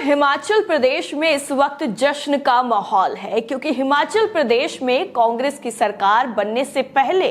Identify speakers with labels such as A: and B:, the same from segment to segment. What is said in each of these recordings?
A: हिमाचल प्रदेश में इस वक्त जश्न का माहौल है, क्योंकि हिमाचल प्रदेश में कांग्रेस की सरकार बनने से पहले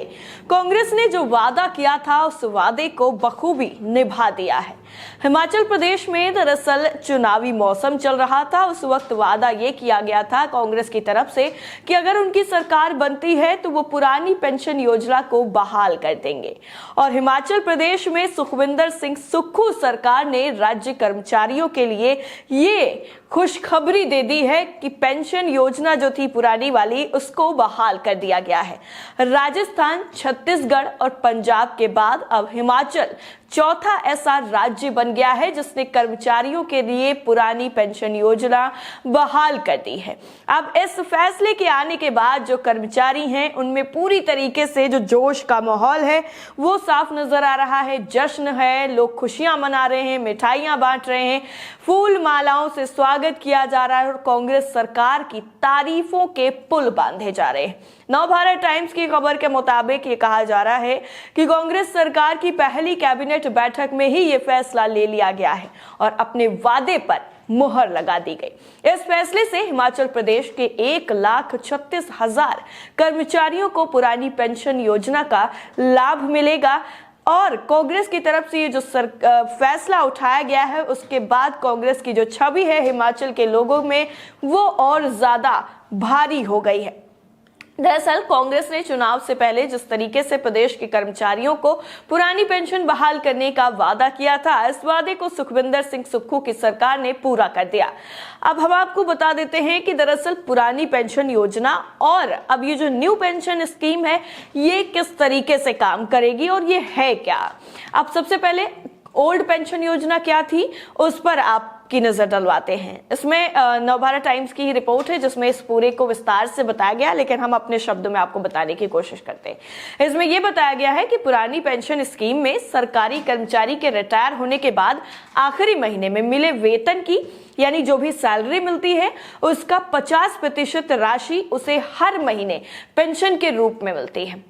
A: कांग्रेस ने जो वादा किया था उस वादे को बखूबी निभा दिया है। हिमाचल प्रदेश में दरअसल चुनावी मौसम चल रहा था। उस वक्त वादा ये किया गया था कांग्रेस की तरफ से कि अगर उनकी सरकार बनती है तो वो पुरानी पेंशन योजना को बहाल कर देंगे। और हिमाचल प्रदेश में सुखविंदर सिंह सुक्खू सरकार ने राज्य कर्मचारियों के लिए ये खुशखबरी दे दी है कि पेंशन योजना जो थी पुरानी वाली उसको बहाल कर दिया गया है। राजस्थान, छत्तीसगढ़ और पंजाब के बाद अब हिमाचल चौथा ऐसा राज्य बन गया है जिसने कर्मचारियों के लिए पुरानी पेंशन योजना बहाल कर दी है। अब इस फैसले के आने के बाद जो कर्मचारी हैं उनमें पूरी तरीके से जो जोश का माहौल है वो साफ नजर आ रहा है। जश्न है, लोग खुशियां मना रहे हैं, मिठाइयां बांट रहे हैं, फूल मालाओं से स्वागत किया जा रहा है और कांग्रेस सरकार की तारीफों के पुल बांधे जा रहे हैं। नवभारत टाइम्स की खबर के मुताबिक ये कहा जा रहा है कि कांग्रेस सरकार की पहली कैबिनेट बैठक में ही ये फैसला ले लिया गया है और अपने वादे पर मुहर लगा दी गई। इस फैसले से हिमाचल प्रदेश के 1,36,000 कर्मचारियों को पुरानी पेंशन योजना का लाभ मिलेगा। और कांग्रेस की तरफ से ये जो फैसला उठाया गया है उसके बाद कांग्रेस की जो छवि है हिमाचल के लोगों में वो और ज्यादा भारी हो गई है। दरअसल कांग्रेस ने चुनाव से पहले जिस तरीके से प्रदेश के कर्मचारियों को पुरानी पेंशन बहाल करने का वादा किया था, इस वादे को सुखविंदर सिंह सुक्खू की सरकार ने पूरा कर दिया। अब हम आपको बता देते हैं कि दरअसल पुरानी पेंशन योजना और अब ये जो न्यू पेंशन स्कीम है ये किस तरीके से काम करेगी और ये है क्या। अब सबसे पहले ओल्ड पेंशन योजना क्या थी उस पर आपकी नजर डलवाते हैं। इसमें नवभारत टाइम्स की ही रिपोर्ट है जिसमें इस पूरे को विस्तार से बताया गया, लेकिन हम अपने शब्दों में आपको बताने की कोशिश करते हैं। इसमें यह बताया गया है कि पुरानी पेंशन स्कीम में सरकारी कर्मचारी के रिटायर होने के बाद आखिरी महीने में मिले वेतन की यानी जो भी सैलरी मिलती है उसका 50% राशि उसे हर महीने पेंशन के रूप में मिलती है।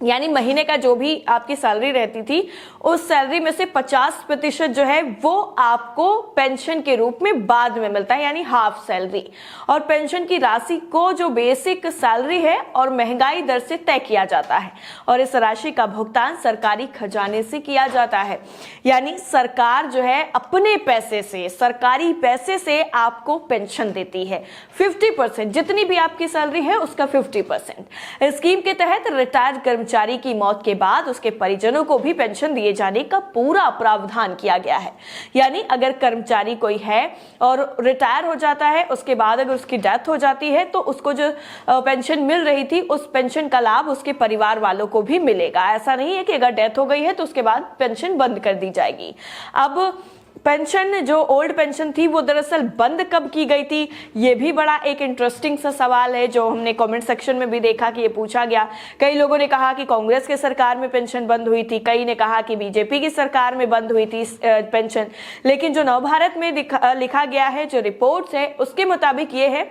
A: यानी महीने का जो भी आपकी सैलरी रहती थी उस सैलरी में से 50% जो है वो आपको पेंशन के रूप में बाद में मिलता है, यानी हाफ सैलरी। और पेंशन की राशि को जो बेसिक सैलरी है और महंगाई दर से तय किया जाता है और इस राशि का भुगतान सरकारी खजाने से किया जाता है। यानी सरकार जो है अपने पैसे से, सरकारी पैसे से आपको पेंशन देती है। 50% जितनी भी आपकी सैलरी है उसका 50%। स्कीम के तहत रिटायर्ड कर्मचारी की मौत के बाद उसके परिजनों को भी पेंशन दिए जाने का पूरा प्रावधान किया गया है। यानी अगर कर्मचारी कोई है और रिटायर हो जाता है, उसके बाद अगर उसकी डेथ हो जाती है तो उसको जो पेंशन मिल रही थी उस पेंशन का लाभ उसके परिवार वालों को भी मिलेगा। ऐसा नहीं है कि अगर डेथ हो गई है तो उसके बाद पेंशन बंद कर दी जाएगी। अब पेंशन जो ओल्ड पेंशन थी वो दरअसल बंद कब की गई थी, ये भी बड़ा एक इंटरेस्टिंग सा सवाल है जो हमने कमेंट सेक्शन में भी देखा कि ये पूछा गया। कई लोगों ने कहा कि कांग्रेस के सरकार में पेंशन बंद हुई थी, कई ने कहा कि बीजेपी की सरकार में बंद हुई थी पेंशन। लेकिन जो नवभारत में लिखा गया है, जो रिपोर्ट्स है उसके मुताबिक ये है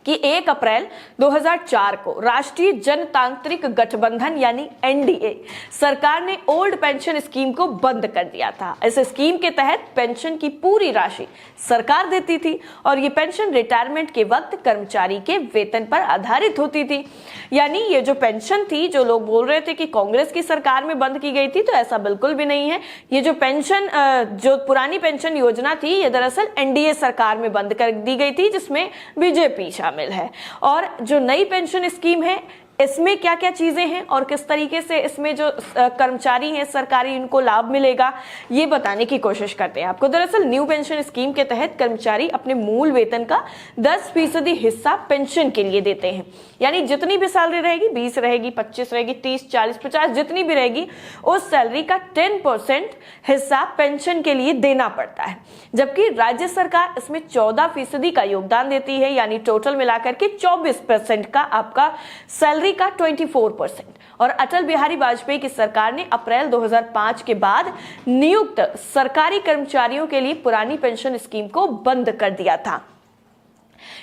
A: कि 1 अप्रैल 2004 को राष्ट्रीय जनतांत्रिक गठबंधन यानी एनडीए सरकार ने ओल्ड पेंशन स्कीम को बंद कर दिया था। इस स्कीम के तहत पेंशन की पूरी राशि सरकार देती थी और ये पेंशन रिटायरमेंट के वक्त कर्मचारी के वेतन पर आधारित होती थी। यानी ये जो पेंशन थी, जो लोग बोल रहे थे कि कांग्रेस की सरकार में बंद की गई थी, तो ऐसा बिल्कुल भी नहीं है। ये जो पेंशन जो पुरानी पेंशन योजना थी ये दरअसल एनडीए सरकार में बंद कर दी गई थी जिसमें बीजेपी शामिल है। और जो नई पेंशन स्कीम है इसमें क्या क्या चीजें हैं और किस तरीके से इसमें जो कर्मचारी हैं सरकारी इनको लाभ मिलेगा ये बताने की कोशिश करते हैं आपको। दरअसल न्यू पेंशन स्कीम के तहत कर्मचारी अपने मूल वेतन का 10% हिस्सा पेंशन के लिए देते हैं। यानी जितनी भी सैलरी रहेगी, 20 रहेगी, 25 रहेगी, 30, 40, 50 जितनी भी रहेगी, उस सैलरी का 10% हिस्सा पेंशन के लिए देना पड़ता है। जबकि राज्य सरकार इसमें 14% का योगदान देती है। यानी टोटल मिलाकर के 24% का आपका सैलरी का 24%। और अटल बिहारी वाजपेयी की सरकार ने अप्रैल 2005 के बाद नियुक्त सरकारी कर्मचारियों के लिए पुरानी पेंशन स्कीम को बंद कर दिया था।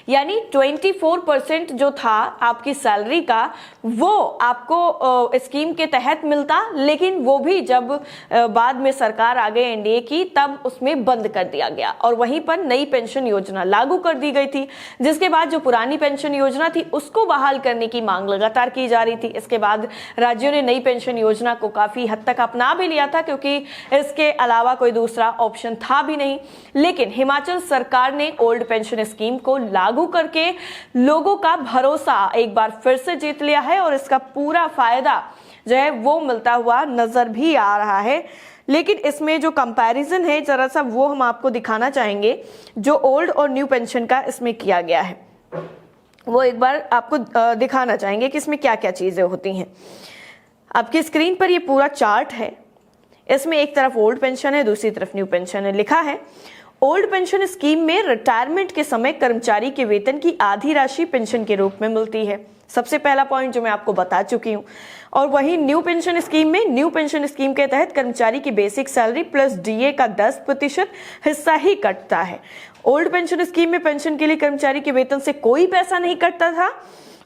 A: यानी 24% जो था आपकी सैलरी का वो आपको स्कीम के तहत मिलता, लेकिन वो भी जब बाद में सरकार आ गई एनडीए की तब उसमें बंद कर दिया गया और वहीं पर नई पेंशन योजना लागू कर दी गई थी, जिसके बाद जो पुरानी पेंशन योजना थी उसको बहाल करने की मांग लगातार की जा रही थी। इसके बाद राज्यों ने नई पेंशन योजना को काफी हद तक अपना भी लिया था क्योंकि इसके अलावा कोई दूसरा ऑप्शन था भी नहीं, लेकिन हिमाचल सरकार ने ओल्ड पेंशन स्कीम को लागू करके लोगों का भरोसा एक बार फिर से जीत लिया है और इसका पूरा फायदा जो है वो मिलता हुआ नजर भी आ रहा है। लेकिन इसमें जो कंपैरिजन है जरा सा वो हम आपको दिखाना चाहेंगे, जो ओल्ड और न्यू पेंशन का इसमें किया गया है वो एक बार आपको दिखाना चाहेंगे कि इसमें क्या क्या चीजें होती हैं। आपकी स्क्रीन पर ये पूरा चार्ट है, इसमें एक तरफ ओल्ड पेंशन है, दूसरी तरफ न्यू पेंशन है। लिखा है ओल्ड पेंशन स्कीम में रिटायरमेंट के समय कर्मचारी के वेतन की आधी राशि पेंशन के रूप में मिलती है, सबसे पहला पॉइंट जो मैं आपको बता चुकी हूं। और वहीं न्यू पेंशन स्कीम में, न्यू पेंशन स्कीम के तहत कर्मचारी की बेसिक सैलरी प्लस डीए का 10% हिस्सा ही कटता है। ओल्ड पेंशन स्कीम में पेंशन के लिए कर्मचारी के वेतन से कोई पैसा नहीं कटता था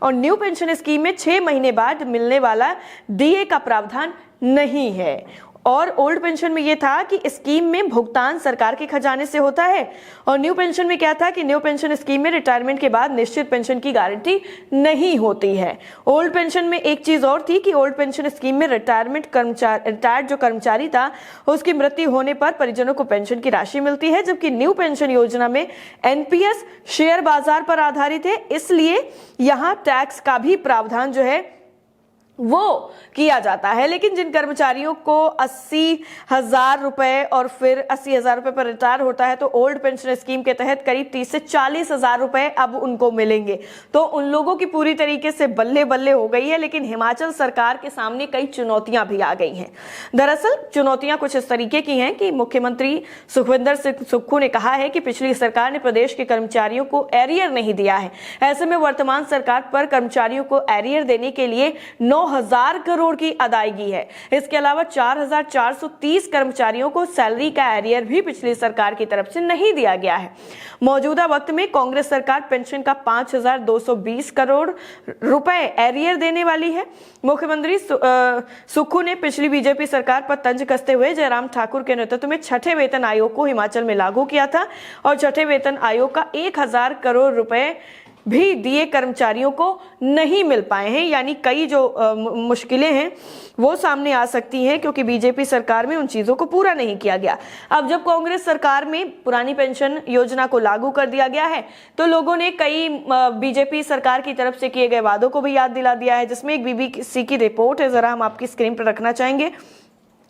A: और न्यू पेंशन स्कीम में 6 महीने बाद मिलने वाला डीए का प्रावधान नहीं है। और ओल्ड पेंशन में यह था कि स्कीम में भुगतान सरकार के खजाने से होता है और न्यू पेंशन में क्या था कि न्यू पेंशन स्कीम में रिटायरमेंट के बाद निश्चित पेंशन की गारंटी नहीं होती है। ओल्ड पेंशन में एक चीज और थी कि ओल्ड पेंशन स्कीम में रिटायर्ड जो कर्मचारी था उसकी मृत्यु होने पर परिजनों को पेंशन की राशि मिलती है, जबकि न्यू पेंशन योजना में एनपीएस शेयर बाजार पर आधारित है, इसलिए यहां टैक्स का भी प्रावधान जो है वो किया जाता है। लेकिन जिन कर्मचारियों को 80,000 रुपए और फिर 80,000 रुपए पर रिटायर होता है तो ओल्ड पेंशन स्कीम के तहत करीब 30 से 40,000 रुपए अब उनको मिलेंगे, तो उन लोगों की पूरी तरीके से बल्ले बल्ले हो गई है। लेकिन हिमाचल सरकार के सामने कई चुनौतियां भी आ गई हैं। दरअसल चुनौतियां कुछ इस तरीके की हैं कि मुख्यमंत्री सुखविंदर सिंह सुक्खू ने कहा है कि पिछली सरकार ने प्रदेश के कर्मचारियों को एरियर नहीं दिया है, ऐसे में वर्तमान सरकार पर कर्मचारियों को एरियर देने के लिए 9,000 करोड़ की अदायगी है। इसके अलावा 4,430 कर्मचारियों को सैलरी का एरियर भी पिछली सरकार की तरफ से नहीं दिया गया है। मौजूदा वक्त में कांग्रेस सरकार पेंशन का 5,220 करोड़ रुपए एरियर देने वाली है। मुख्यमंत्री सुक्खू ने पिछली बीजेपी सरकार पर तंज कसते हुए जयराम ठाकुर के नेतृत्व में छठे वेतन आयोग को हिमाचल में लागू किया था और छठे वेतन आयोग का 1,000 करोड़ रुपए भी दिए कर्मचारियों को नहीं मिल पाए हैं। यानी कई जो मुश्किलें हैं वो सामने आ सकती हैं क्योंकि बीजेपी सरकार में उन चीजों को पूरा नहीं किया गया। अब जब कांग्रेस सरकार में पुरानी पेंशन योजना को लागू कर दिया गया है तो लोगों ने कई बीजेपी सरकार की तरफ से किए गए वादों को भी याद दिला दिया है, जिसमें एक बीबीसी की रिपोर्ट है, जरा हम आपकी स्क्रीन पर रखना चाहेंगे,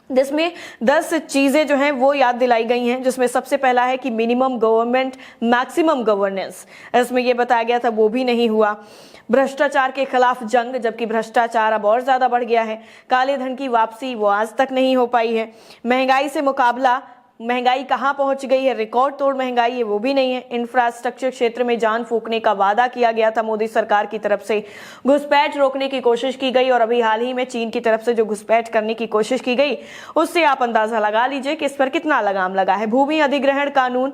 A: जिसमें 10 चीजें जो हैं वो याद दिलाई गई हैं। जिसमें सबसे पहला है कि मिनिमम गवर्नमेंट मैक्सिमम गवर्नेंस, इसमें ये बताया गया था वो भी नहीं हुआ। भ्रष्टाचार के खिलाफ जंग, जबकि भ्रष्टाचार अब और ज्यादा बढ़ गया है। काले धन की वापसी वो आज तक नहीं हो पाई है। महंगाई से मुकाबला, महंगाई कहां पहुंच गई है, रिकॉर्ड तोड़ महंगाई है वो भी नहीं है। इंफ्रास्ट्रक्चर क्षेत्र में जान फूंकने का वादा किया गया था मोदी सरकार की तरफ से, घुसपैठ रोकने की कोशिश की गई और अभी हाल ही में चीन की तरफ से जो घुसपैठ करने की कोशिश की गई उससे आप अंदाजा लगा लीजिए कि इस पर कितना लगाम लगा है। भूमि अधिग्रहण कानून,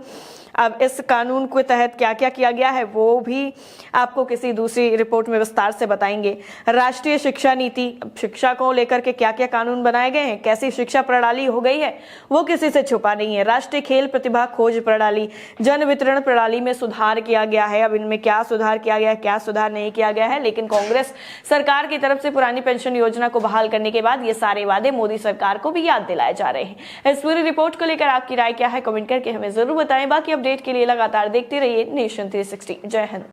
A: अब इस कानून के तहत क्या क्या किया गया है वो भी आपको किसी दूसरी रिपोर्ट में विस्तार से बताएंगे। राष्ट्रीय शिक्षा नीति, शिक्षा को लेकर के क्या क्या कानून बनाए गए हैं, कैसी शिक्षा प्रणाली हो गई है वो किसी से छुपा नहीं है। राष्ट्रीय खेल प्रतिभा खोज प्रणाली, जन वितरण प्रणाली में सुधार किया गया है। अब इनमें क्या सुधार किया गया है, क्या सुधार नहीं किया गया है, लेकिन कांग्रेस सरकार की तरफ से पुरानी पेंशन योजना को बहाल करने के बाद ये सारे वादे मोदी सरकार को भी याद दिलाए जा रहे हैं। इस पूरी रिपोर्ट को लेकर आपकी राय क्या है, कमेंट करके हमें जरूर बताएं। बाकी अपडेट के लिए लगातार देखते रहिए नेशन 360। जय हिंद।